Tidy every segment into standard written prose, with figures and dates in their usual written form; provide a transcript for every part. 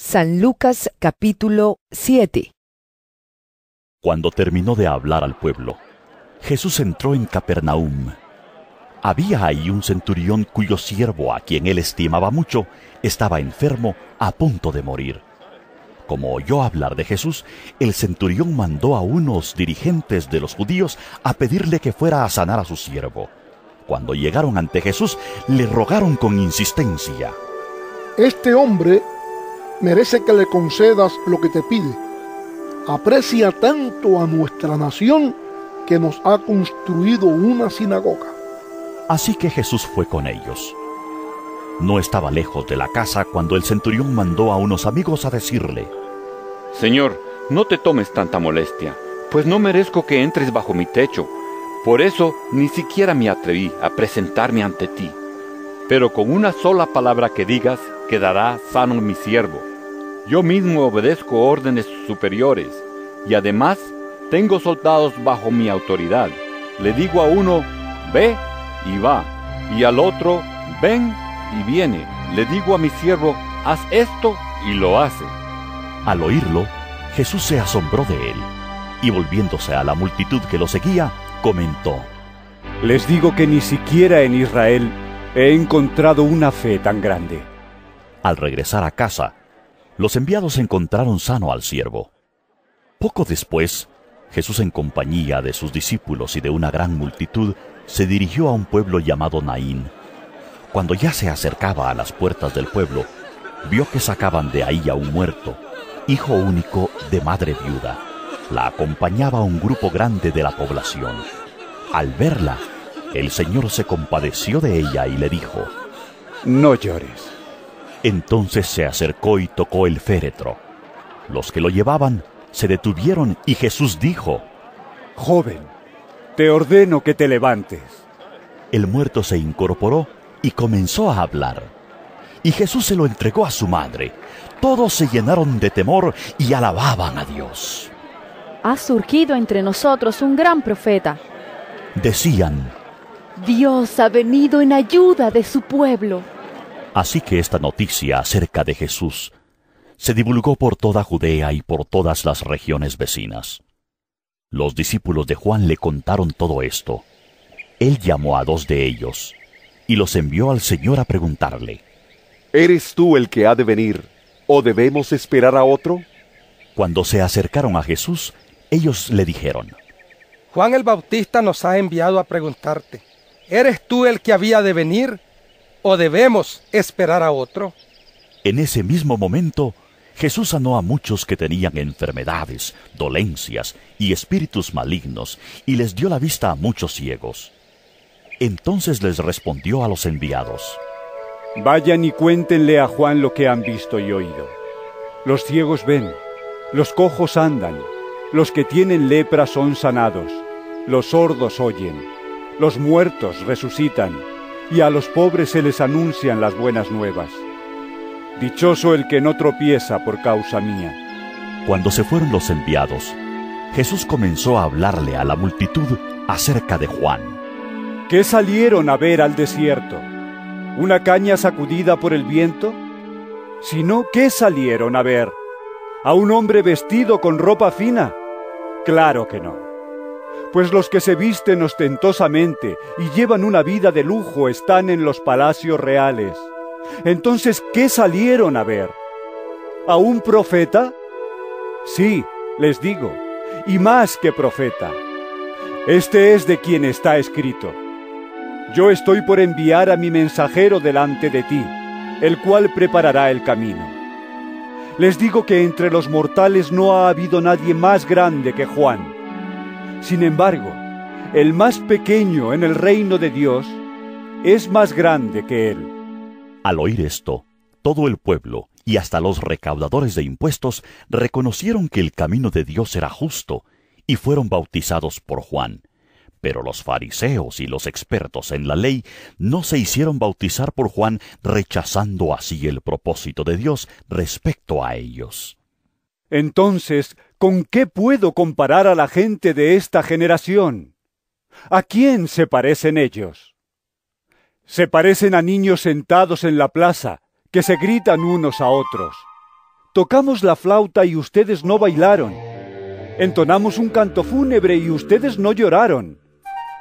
San Lucas capítulo 7. Cuando terminó de hablar al pueblo, Jesús entró en Capernaum. Había ahí un centurión cuyo siervo, a quien él estimaba mucho, estaba enfermo, a punto de morir. Como oyó hablar de Jesús, el centurión mandó a unos dirigentes de los judíos a pedirle que fuera a sanar a su siervo. Cuando llegaron ante Jesús, le rogaron con insistencia: Este hombre merece que le concedas lo que te pide. Aprecia tanto a nuestra nación que nos ha construido una sinagoga. Así que Jesús fue con ellos. No estaba lejos de la casa cuando el centurión mandó a unos amigos a decirle: Señor, no te tomes tanta molestia, pues no merezco que entres bajo mi techo. Por eso ni siquiera me atreví a presentarme ante ti. Pero con una sola palabra que digas, quedará sano mi siervo. Yo mismo obedezco órdenes superiores, y además tengo soldados bajo mi autoridad. Le digo a uno, ve, y va, y al otro, ven, y viene. Le digo a mi siervo, haz esto, y lo hace. Al oírlo, Jesús se asombró de él, y volviéndose a la multitud que lo seguía, comentó: Les digo que ni siquiera en Israel he encontrado una fe tan grande. Al regresar a casa, los enviados encontraron sano al siervo. Poco después, Jesús, en compañía de sus discípulos y de una gran multitud, se dirigió a un pueblo llamado Naín. Cuando ya se acercaba a las puertas del pueblo, vio que sacaban de ahí a un muerto, hijo único de madre viuda. La acompañaba un grupo grande de la población. Al verla, el Señor se compadeció de ella y le dijo: No llores. Entonces se acercó y tocó el féretro. Los que lo llevaban se detuvieron y Jesús dijo: Joven, te ordeno que te levantes. El muerto se incorporó y comenzó a hablar. Y Jesús se lo entregó a su madre. Todos se llenaron de temor y alababan a Dios. Ha surgido entre nosotros un gran profeta. Decían: Dios ha venido en ayuda de su pueblo. Así que esta noticia acerca de Jesús se divulgó por toda Judea y por todas las regiones vecinas. Los discípulos de Juan le contaron todo esto. Él llamó a 2 de ellos y los envió al Señor a preguntarle: ¿Eres tú el que ha de venir, o debemos esperar a otro? Cuando se acercaron a Jesús, ellos le dijeron: Juan el Bautista nos ha enviado a preguntarte: ¿eres tú el que había de venir, o debemos esperar a otro? En ese mismo momento, Jesús sanó a muchos que tenían enfermedades, dolencias y espíritus malignos, y les dio la vista a muchos ciegos. Entonces les respondió a los enviados: Vayan y cuéntenle a Juan lo que han visto y oído. Los ciegos ven, los cojos andan, los que tienen lepra son sanados, los sordos oyen, los muertos resucitan, y a los pobres se les anuncian las buenas nuevas. Dichoso el que no tropieza por causa mía. Cuando se fueron los enviados, Jesús comenzó a hablarle a la multitud acerca de Juan. ¿Qué salieron a ver al desierto? ¿Una caña sacudida por el viento? Sino, ¿qué salieron a ver? ¿A un hombre vestido con ropa fina? Claro que no. Pues los que se visten ostentosamente y llevan una vida de lujo están en los palacios reales. Entonces, ¿qué salieron a ver? ¿A un profeta? Sí, les digo, y más que profeta. Este es de quien está escrito: Yo estoy por enviar a mi mensajero delante de ti, el cual preparará el camino. Les digo que entre los mortales no ha habido nadie más grande que Juan. Sin embargo, el más pequeño en el reino de Dios es más grande que él. Al oír esto, todo el pueblo y hasta los recaudadores de impuestos reconocieron que el camino de Dios era justo y fueron bautizados por Juan. Pero los fariseos y los expertos en la ley no se hicieron bautizar por Juan, rechazando así el propósito de Dios respecto a ellos. Entonces, ¿con qué puedo comparar a la gente de esta generación? ¿A quién se parecen ellos? Se parecen a niños sentados en la plaza, que se gritan unos a otros. Tocamos la flauta y ustedes no bailaron. Entonamos un canto fúnebre y ustedes no lloraron.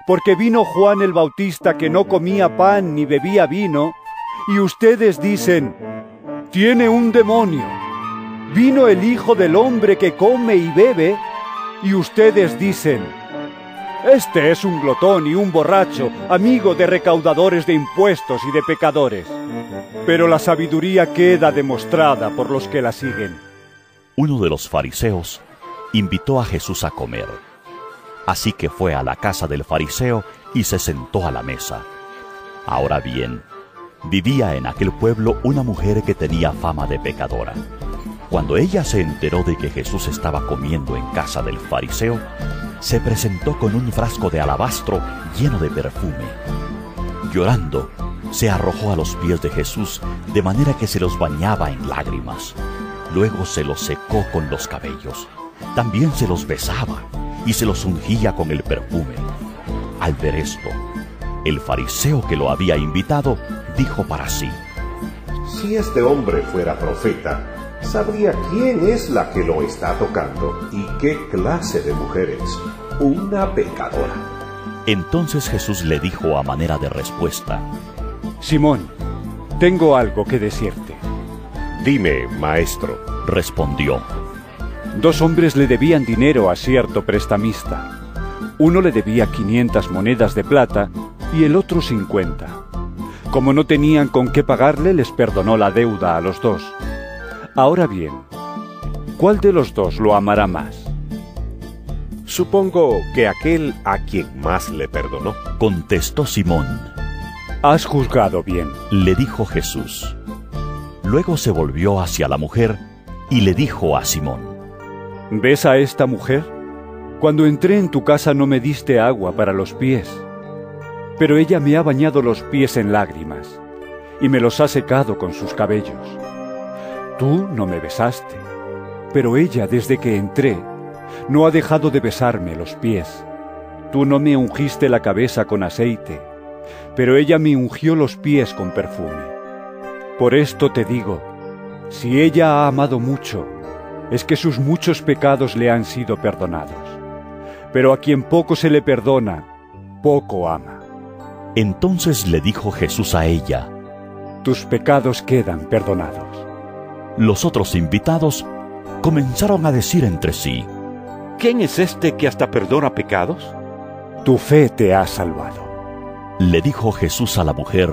Porque vino Juan el Bautista que no comía pan ni bebía vino, y ustedes dicen, tiene un demonio. Vino el Hijo del Hombre que come y bebe, y ustedes dicen, este es un glotón y un borracho, amigo de recaudadores de impuestos y de pecadores. Pero la sabiduría queda demostrada por los que la siguen. Uno de los fariseos invitó a Jesús a comer. Así que fue a la casa del fariseo y se sentó a la mesa. Ahora bien, vivía en aquel pueblo una mujer que tenía fama de pecadora. Cuando ella se enteró de que Jesús estaba comiendo en casa del fariseo, se presentó con un frasco de alabastro lleno de perfume. Llorando, se arrojó a los pies de Jesús, de manera que se los bañaba en lágrimas. Luego se los secó con los cabellos. También se los besaba y se los ungía con el perfume. Al ver esto, el fariseo que lo había invitado dijo para sí: si este hombre fuera profeta, sabría quién es la que lo está tocando y qué clase de mujer es, una pecadora. Entonces Jesús le dijo a manera de respuesta: Simón, tengo algo que decirte. Dime, maestro, respondió. 2 hombres le debían dinero a cierto prestamista. Uno le debía 500 monedas de plata y el otro 50. Como no tenían con qué pagarle, les perdonó la deuda a los 2. Ahora bien, ¿cuál de los 2 lo amará más? Supongo que aquel a quien más le perdonó, contestó Simón. Has juzgado bien, le dijo Jesús. Luego se volvió hacia la mujer y le dijo a Simón: ¿ves a esta mujer? Cuando entré en tu casa no me diste agua para los pies, pero ella me ha bañado los pies en lágrimas y me los ha secado con sus cabellos. Tú no me besaste, pero ella desde que entré no ha dejado de besarme los pies. Tú no me ungiste la cabeza con aceite, pero ella me ungió los pies con perfume. Por esto te digo, si ella ha amado mucho, es que sus muchos pecados le han sido perdonados. Pero a quien poco se le perdona, poco ama. Entonces le dijo Jesús a ella: tus pecados quedan perdonados. Los otros invitados comenzaron a decir entre sí: ¿quién es este que hasta perdona pecados? Tu fe te ha salvado. Le dijo Jesús a la mujer: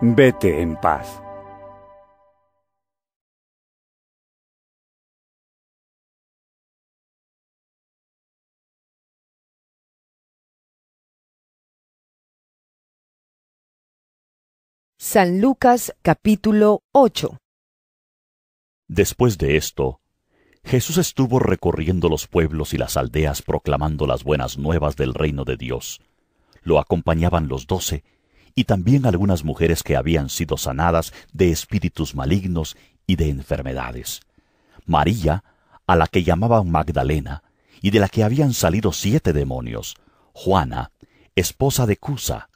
vete en paz. San Lucas capítulo 8. Después de esto, Jesús estuvo recorriendo los pueblos y las aldeas proclamando las buenas nuevas del reino de Dios. Lo acompañaban los 12 y también algunas mujeres que habían sido sanadas de espíritus malignos y de enfermedades. María, a la que llamaban Magdalena, y de la que habían salido 7 demonios. Juana, esposa de Cusa,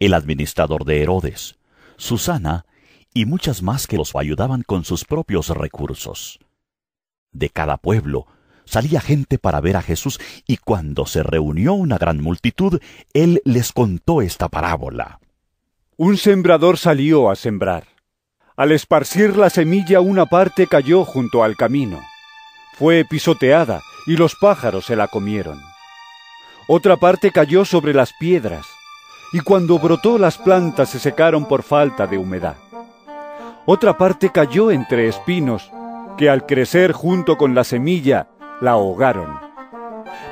el administrador de Herodes, Susana, y muchas más que los ayudaban con sus propios recursos. De cada pueblo salía gente para ver a Jesús, y cuando se reunió una gran multitud, él les contó esta parábola. Un sembrador salió a sembrar. Al esparcir la semilla, una parte cayó junto al camino. Fue pisoteada, y los pájaros se la comieron. Otra parte cayó sobre las piedras, y cuando brotó las plantas se secaron por falta de humedad. Otra parte cayó entre espinos, que al crecer junto con la semilla, la ahogaron.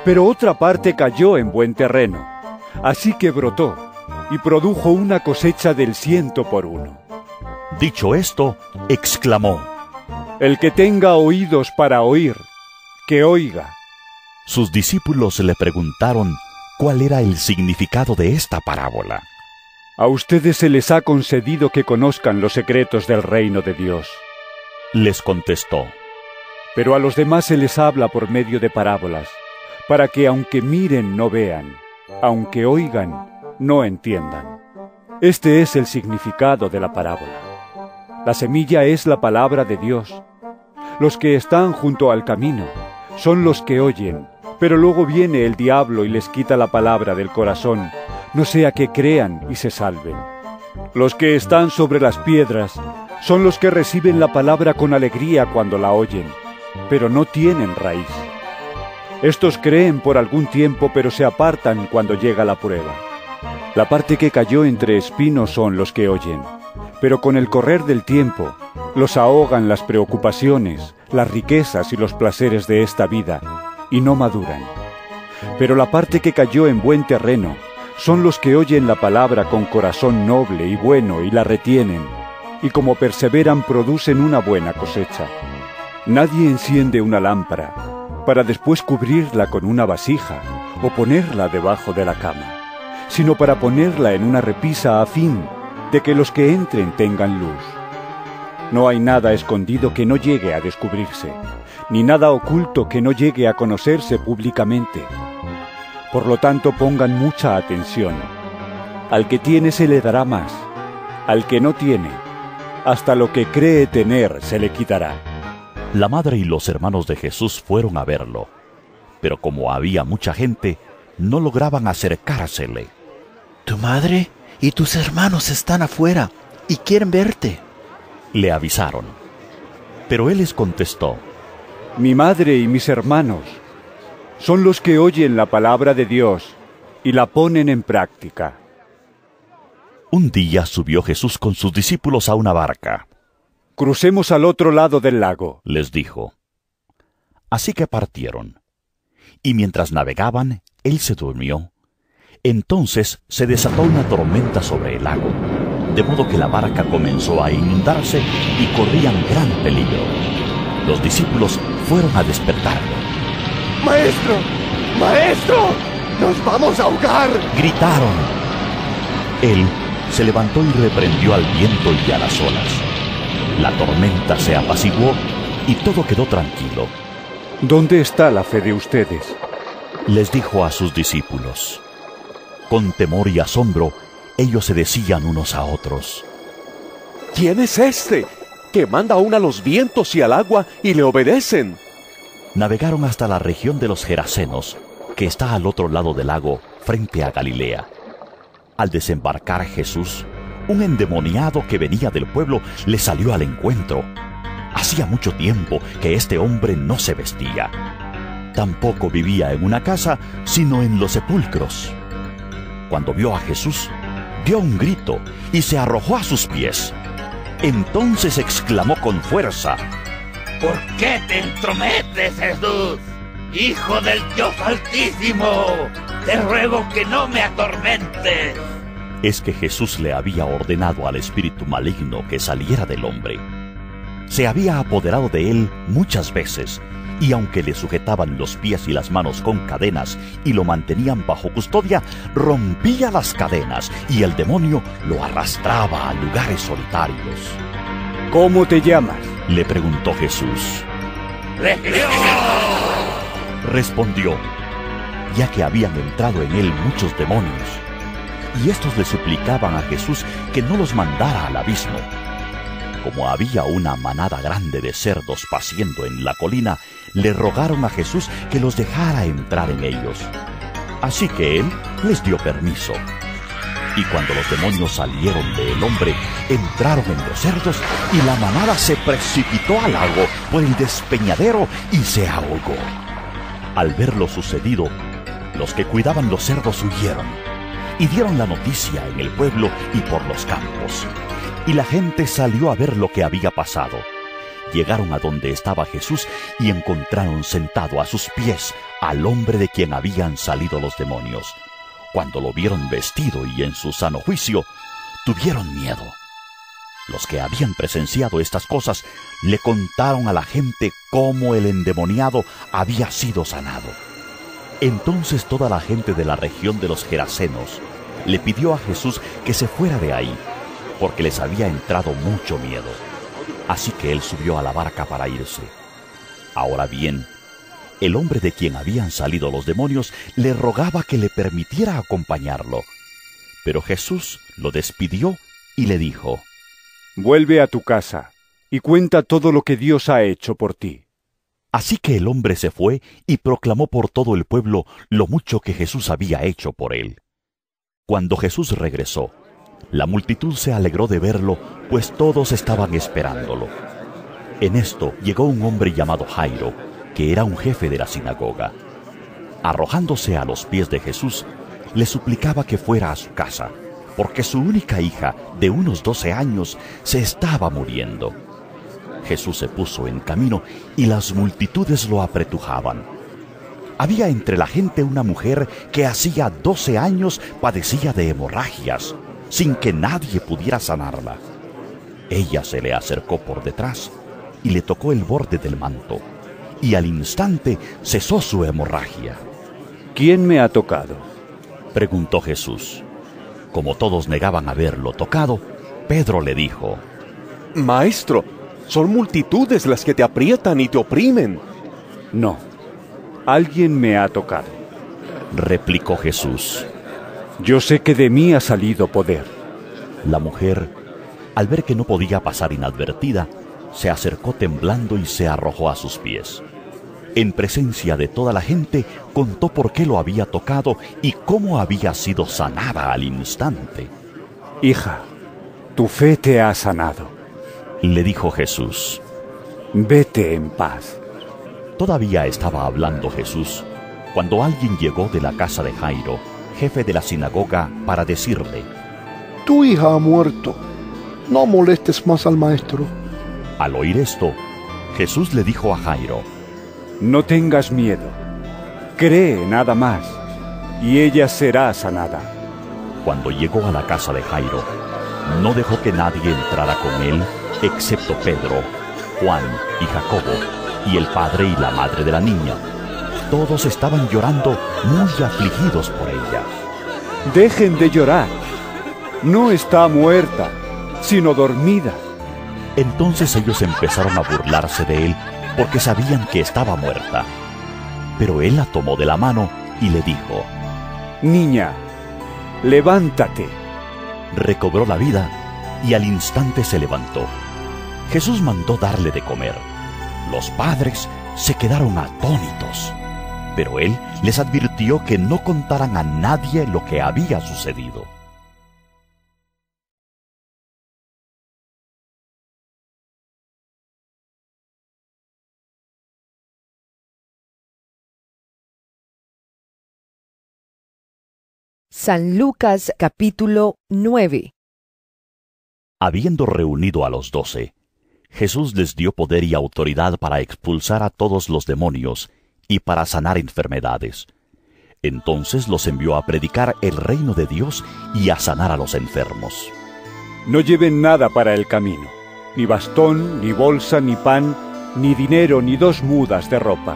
Pero otra parte cayó en buen terreno, así que brotó, y produjo una cosecha del 100 por 1. Dicho esto, exclamó: el que tenga oídos para oír, que oiga. Sus discípulos le preguntaron cuál era el significado de esta parábola. A ustedes se les ha concedido que conozcan los secretos del reino de Dios. Les contestó: pero a los demás se les habla por medio de parábolas, para que aunque miren no vean, aunque oigan no entiendan. Este es el significado de la parábola. La semilla es la palabra de Dios. Los que están junto al camino son los que oyen, pero luego viene el diablo y les quita la palabra del corazón, no sea que crean y se salven. Los que están sobre las piedras son los que reciben la palabra con alegría cuando la oyen, pero no tienen raíz. Estos creen por algún tiempo, pero se apartan cuando llega la prueba. La parte que cayó entre espinos son los que oyen, pero con el correr del tiempo los ahogan las preocupaciones, las riquezas y los placeres de esta vida, y no maduran. Pero la parte que cayó en buen terreno son los que oyen la palabra con corazón noble y bueno y la retienen, y como perseveran producen una buena cosecha. Nadie enciende una lámpara para después cubrirla con una vasija o ponerla debajo de la cama, sino para ponerla en una repisa a fin de que los que entren tengan luz. No hay nada escondido que no llegue a descubrirse, ni nada oculto que no llegue a conocerse públicamente. Por lo tanto, pongan mucha atención. Al que tiene se le dará más, al que no tiene, hasta lo que cree tener se le quitará. La madre y los hermanos de Jesús fueron a verlo, pero como había mucha gente, no lograban acercársele. Tu madre y tus hermanos están afuera y quieren verte, le avisaron. Pero él les contestó: Mi madre y mis hermanos son los que oyen la palabra de Dios y la ponen en práctica. Un día subió Jesús con sus discípulos a una barca. Crucemos al otro lado del lago, les dijo. Así que partieron. Y mientras navegaban, él se durmió. Entonces se desató una tormenta sobre el lago, de modo que la barca comenzó a inundarse y corrían gran peligro. Los discípulos fueron a despertarlo. ¡Maestro! ¡Maestro! ¡Nos vamos a ahogar!, gritaron. Él se levantó y reprendió al viento y a las olas. La tormenta se apaciguó y todo quedó tranquilo. ¿Dónde está la fe de ustedes?, les dijo a sus discípulos. Con temor y asombro, ellos se decían unos a otros: ¿Quién es este que manda aún a los vientos y al agua y le obedecen? Navegaron hasta la región de los Gerasenos, que está al otro lado del lago, frente a Galilea. Al desembarcar Jesús, un endemoniado que venía del pueblo le salió al encuentro. Hacía mucho tiempo que este hombre no se vestía. Tampoco vivía en una casa, sino en los sepulcros. Cuando vio a Jesús, dio un grito y se arrojó a sus pies. Entonces exclamó con fuerza: ¿Por qué te entrometes, Jesús, Hijo del Dios Altísimo? Te ruego que no me atormentes. Es que Jesús le había ordenado al espíritu maligno que saliera del hombre. Se había apoderado de él muchas veces, y aunque le sujetaban los pies y las manos con cadenas y lo mantenían bajo custodia, rompía las cadenas y el demonio lo arrastraba a lugares solitarios. ¿Cómo te llamas?, le preguntó Jesús. ¡Legión!, respondió, ya que habían entrado en él muchos demonios. Y estos le suplicaban a Jesús que no los mandara al abismo. Como había una manada grande de cerdos paciendo en la colina, le rogaron a Jesús que los dejara entrar en ellos. Así que él les dio permiso. Y cuando los demonios salieron del hombre, entraron en los cerdos y la manada se precipitó al lago por el despeñadero y se ahogó. Al ver lo sucedido, los que cuidaban los cerdos huyeron y dieron la noticia en el pueblo y por los campos. Y la gente salió a ver lo que había pasado. Llegaron a donde estaba Jesús y encontraron sentado a sus pies al hombre de quien habían salido los demonios. Cuando lo vieron vestido y en su sano juicio, tuvieron miedo. Los que habían presenciado estas cosas le contaron a la gente cómo el endemoniado había sido sanado. Entonces toda la gente de la región de los Gerasenos le pidió a Jesús que se fuera de ahí, porque les había entrado mucho miedo. Así que él subió a la barca para irse. Ahora bien, el hombre de quien habían salido los demonios le rogaba que le permitiera acompañarlo. Pero Jesús lo despidió y le dijo: Vuelve a tu casa y cuenta todo lo que Dios ha hecho por ti. Así que el hombre se fue y proclamó por todo el pueblo lo mucho que Jesús había hecho por él. Cuando Jesús regresó, la multitud se alegró de verlo, pues todos estaban esperándolo. En esto llegó un hombre llamado Jairo, que era un jefe de la sinagoga. Arrojándose a los pies de Jesús, le suplicaba que fuera a su casa, porque su única hija, de unos 12 años, se estaba muriendo. Jesús se puso en camino y las multitudes lo apretujaban. Había entre la gente una mujer que hacía 12 años padecía de hemorragias, sin que nadie pudiera sanarla. Ella se le acercó por detrás y le tocó el borde del manto, y al instante cesó su hemorragia. ¿Quién me ha tocado?, preguntó Jesús. Como todos negaban haberlo tocado, Pedro le dijo: Maestro, son multitudes las que te aprietan y te oprimen. No, alguien me ha tocado, replicó Jesús. Yo sé que de mí ha salido poder. La mujer, al ver que no podía pasar inadvertida, se acercó temblando y se arrojó a sus pies. En presencia de toda la gente, contó por qué lo había tocado y cómo había sido sanada al instante. Hija, tu fe te ha sanado, le dijo Jesús. Vete en paz. Todavía estaba hablando Jesús cuando alguien llegó de la casa de Jairo, jefe de la sinagoga, para decirle: Tu hija ha muerto, no molestes más al maestro. Al oír esto, Jesús le dijo a Jairo: No tengas miedo, cree nada más, y ella será sanada. Cuando llegó a la casa de Jairo, no dejó que nadie entrara con él, excepto Pedro, Juan y Jacobo, y el padre y la madre de la niña. Todos estaban llorando, muy afligidos por ella. Dejen de llorar. No está muerta, sino dormida. Entonces ellos empezaron a burlarse de él, porque sabían que estaba muerta. Pero él la tomó de la mano y le dijo: Niña, levántate. Recobró la vida y al instante se levantó. Jesús mandó darle de comer. Los padres se quedaron atónitos, pero él les advirtió que no contaran a nadie lo que había sucedido. San Lucas capítulo 9. Habiendo reunido a los 12, Jesús les dio poder y autoridad para expulsar a todos los demonios y para sanar enfermedades. Entonces los envió a predicar el reino de Dios y a sanar a los enfermos. No lleven nada para el camino, ni bastón, ni bolsa, ni pan, ni dinero, ni 2 mudas de ropa.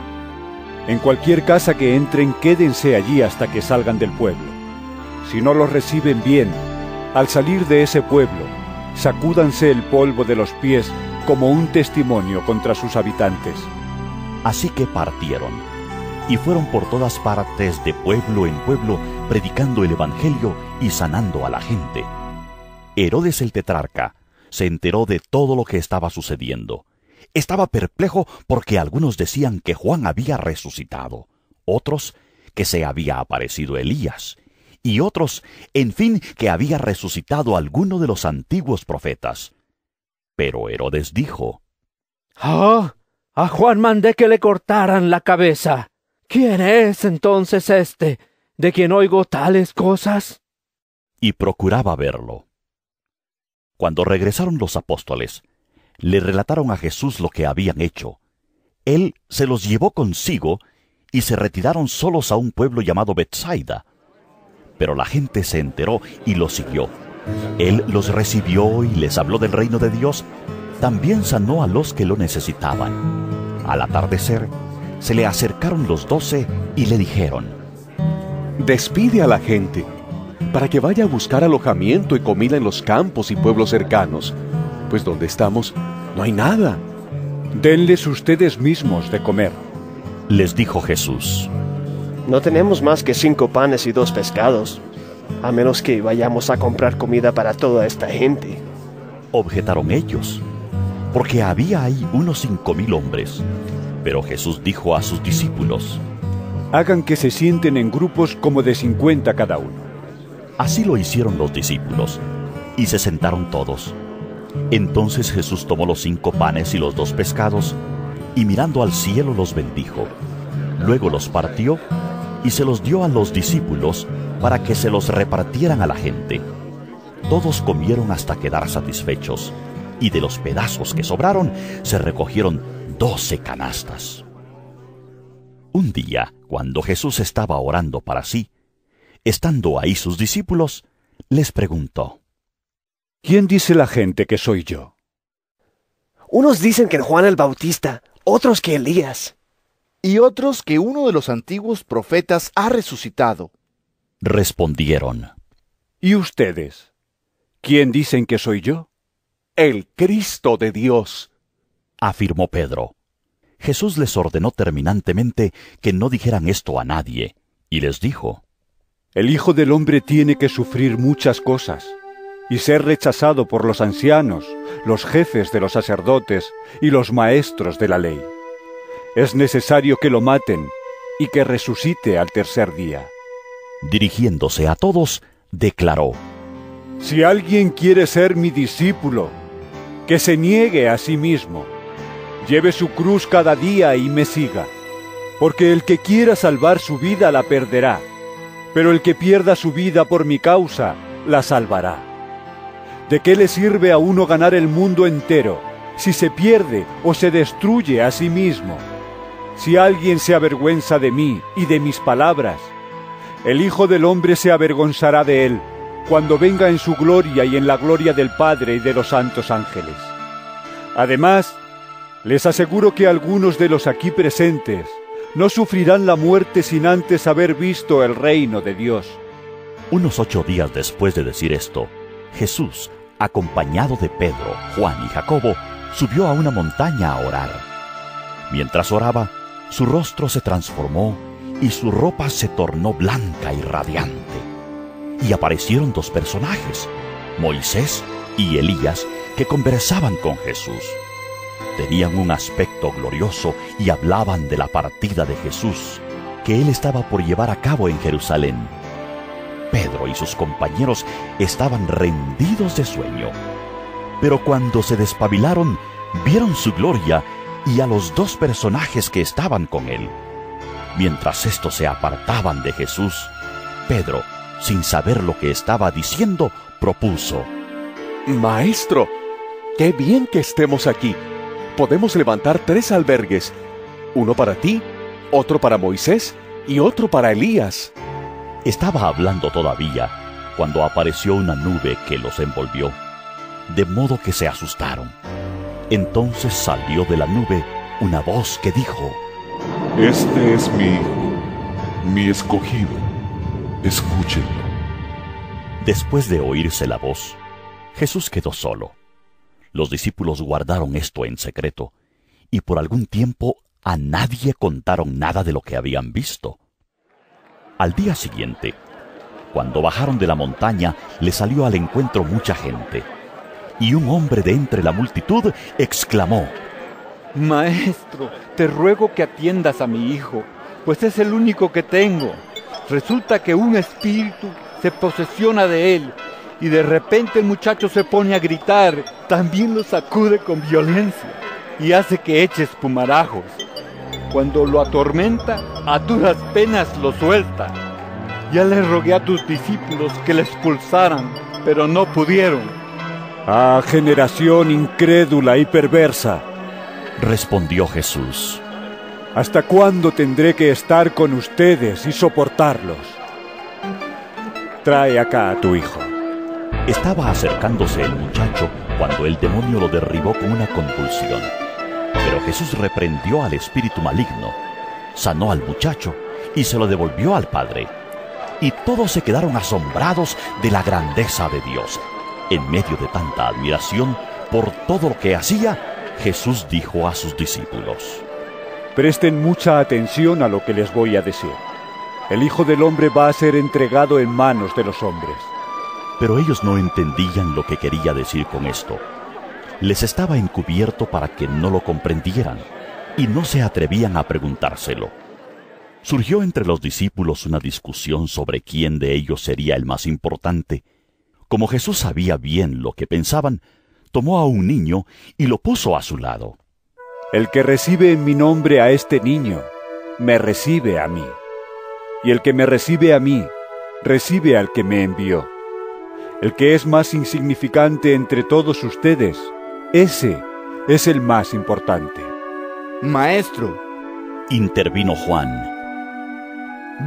En cualquier casa que entren, quédense allí hasta que salgan del pueblo. Si no los reciben bien, al salir de ese pueblo, sacúdanse el polvo de los pies como un testimonio contra sus habitantes. Así que partieron, y fueron por todas partes, de pueblo en pueblo, predicando el evangelio y sanando a la gente. Herodes el tetrarca se enteró de todo lo que estaba sucediendo. Estaba perplejo porque algunos decían que Juan había resucitado, otros que se había aparecido Elías, y otros, en fin, que había resucitado alguno de los antiguos profetas. Pero Herodes dijo: a Juan mandé que le cortaran la cabeza. ¿Quién es entonces este, de quien oigo tales cosas? Y procuraba verlo. Cuando regresaron los apóstoles, le relataron a Jesús lo que habían hecho. Él se los llevó consigo y se retiraron solos a un pueblo llamado Betsaida. Pero la gente se enteró y lo siguió. Él los recibió y les habló del reino de Dios. También sanó a los que lo necesitaban. Al atardecer, se le acercaron los 12 y le dijeron: Despide a la gente, para que vaya a buscar alojamiento y comida en los campos y pueblos cercanos, pues donde estamos no hay nada. Denles ustedes mismos de comer, les dijo Jesús. No tenemos más que 5 panes y 2 pescados, a menos que vayamos a comprar comida para toda esta gente. Objetaron ellos. porque había ahí unos 5,000 hombres. Pero Jesús dijo a sus discípulos: hagan que se sienten en grupos como de 50 cada uno. Así lo hicieron los discípulos, y se sentaron todos. Entonces Jesús tomó los 5 panes y los 2 pescados, y mirando al cielo los bendijo. Luego los partió, y se los dio a los discípulos para que se los repartieran a la gente. Todos comieron hasta quedar satisfechos, y de los pedazos que sobraron se recogieron 12 canastas. Un día, cuando Jesús estaba orando para sí, estando ahí sus discípulos, les preguntó: ¿quién dice la gente que soy yo? Unos dicen que Juan el Bautista, otros que Elías. Y otros que uno de los antiguos profetas ha resucitado. Respondieron: ¿y ustedes? ¿Quién dicen que soy yo? El Cristo de Dios, afirmó Pedro. Jesús les ordenó terminantemente que no dijeran esto a nadie, y les dijo: el Hijo del Hombre tiene que sufrir muchas cosas, y ser rechazado por los ancianos, los jefes de los sacerdotes y los maestros de la ley. Es necesario que lo maten y que resucite al tercer día. Dirigiéndose a todos, declaró: si alguien quiere ser mi discípulo, que se niegue a sí mismo, lleve su cruz cada día y me siga. Porque el que quiera salvar su vida la perderá, pero el que pierda su vida por mi causa la salvará. ¿De qué le sirve a uno ganar el mundo entero si se pierde o se destruye a sí mismo? Si alguien se avergüenza de mí y de mis palabras, el Hijo del Hombre se avergonzará de él cuando venga en su gloria y en la gloria del Padre y de los santos ángeles. Además, les aseguro que algunos de los aquí presentes no sufrirán la muerte sin antes haber visto el reino de Dios. Unos 8 días después de decir esto, Jesús, acompañado de Pedro, Juan y Jacobo, subió a una montaña a orar. Mientras oraba, su rostro se transformó y su ropa se tornó blanca y radiante. Y aparecieron 2 personajes, Moisés y Elías, que conversaban con Jesús. Tenían un aspecto glorioso y hablaban de la partida de Jesús, que él estaba por llevar a cabo en Jerusalén. Pedro y sus compañeros estaban rendidos de sueño. Pero cuando se despabilaron, vieron su gloria y a los 2 personajes que estaban con él. Mientras estos se apartaban de Jesús, Pedro, sin saber lo que estaba diciendo, propuso: Maestro, qué bien que estemos aquí. Podemos levantar 3 albergues, uno para ti, otro para Moisés y otro para Elías. Estaba hablando todavía cuando apareció una nube que los envolvió, de modo que se asustaron. Entonces salió de la nube una voz que dijo: Este es mi hijo, mi escogido. Escúchenlo. Después de oírse la voz, Jesús quedó solo. Los discípulos guardaron esto en secreto, y por algún tiempo a nadie contaron nada de lo que habían visto. Al día siguiente, cuando bajaron de la montaña, le salió al encuentro mucha gente, y un hombre de entre la multitud exclamó: Maestro, te ruego que atiendas a mi hijo, pues es el único que tengo. Resulta que un espíritu se posesiona de él, y de repente el muchacho se pone a gritar, también lo sacude con violencia, y hace que eche espumarajos. Cuando lo atormenta, a duras penas lo suelta. Ya le rogué a tus discípulos que le expulsaran, pero no pudieron. ¡Ah, generación incrédula y perversa! Respondió Jesús: ¿hasta cuándo tendré que estar con ustedes y soportarlos? Trae acá a tu hijo. Estaba acercándose el muchacho cuando el demonio lo derribó con una convulsión. Pero Jesús reprendió al espíritu maligno, sanó al muchacho y se lo devolvió al padre. Y todos se quedaron asombrados de la grandeza de Dios. En medio de tanta admiración por todo lo que hacía, Jesús dijo a sus discípulos: Presten mucha atención a lo que les voy a decir. El Hijo del Hombre va a ser entregado en manos de los hombres. Pero ellos no entendían lo que quería decir con esto. les estaba encubierto para que no lo comprendieran, y no se atrevían a preguntárselo. Surgió entre los discípulos una discusión sobre quién de ellos sería el más importante. Como Jesús sabía bien lo que pensaban, tomó a un niño y lo puso a su lado. El que recibe en mi nombre a este niño, me recibe a mí. Y el que me recibe a mí, recibe al que me envió. El que es más insignificante entre todos ustedes, ese es el más importante. Maestro, intervino Juan,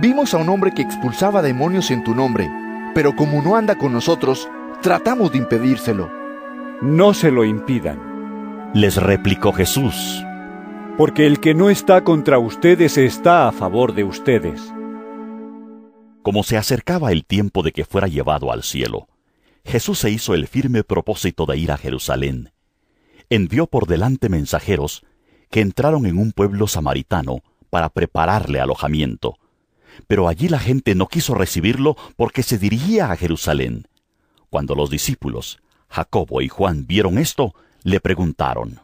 vimos a un hombre que expulsaba demonios en tu nombre, pero como no anda con nosotros, tratamos de impedírselo. No se lo impidan, les replicó Jesús, porque el que no está contra ustedes está a favor de ustedes. Como se acercaba el tiempo de que fuera llevado al cielo, Jesús se hizo el firme propósito de ir a Jerusalén. Envió por delante mensajeros que entraron en un pueblo samaritano para prepararle alojamiento. Pero allí la gente no quiso recibirlo porque se dirigía a Jerusalén. Cuando los discípulos, Jacobo y Juan, vieron esto, le preguntaron: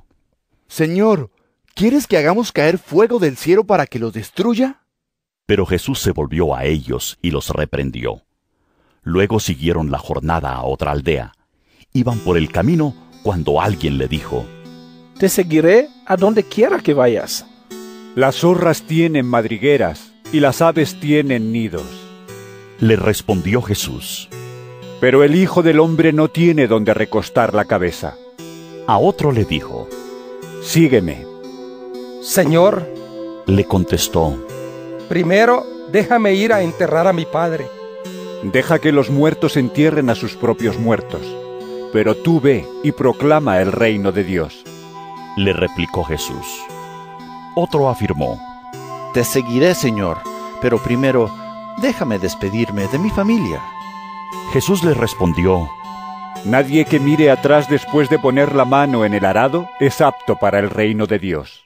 Señor, ¿quieres que hagamos caer fuego del cielo para que los destruya? Pero Jesús se volvió a ellos y los reprendió. Luego siguieron la jornada a otra aldea. Iban por el camino cuando alguien le dijo: Te seguiré a donde quiera que vayas. Las zorras tienen madrigueras y las aves tienen nidos. Le respondió Jesús: Pero el Hijo del Hombre no tiene donde recostar la cabeza. A otro le dijo: Sígueme. Señor, le contestó, primero déjame ir a enterrar a mi padre. Deja que los muertos entierren a sus propios muertos, pero tú ve y proclama el reino de Dios. Le replicó Jesús. Otro afirmó: Te seguiré, Señor, pero primero déjame despedirme de mi familia. Jesús le respondió: Nadie que mire atrás después de poner la mano en el arado es apto para el reino de Dios.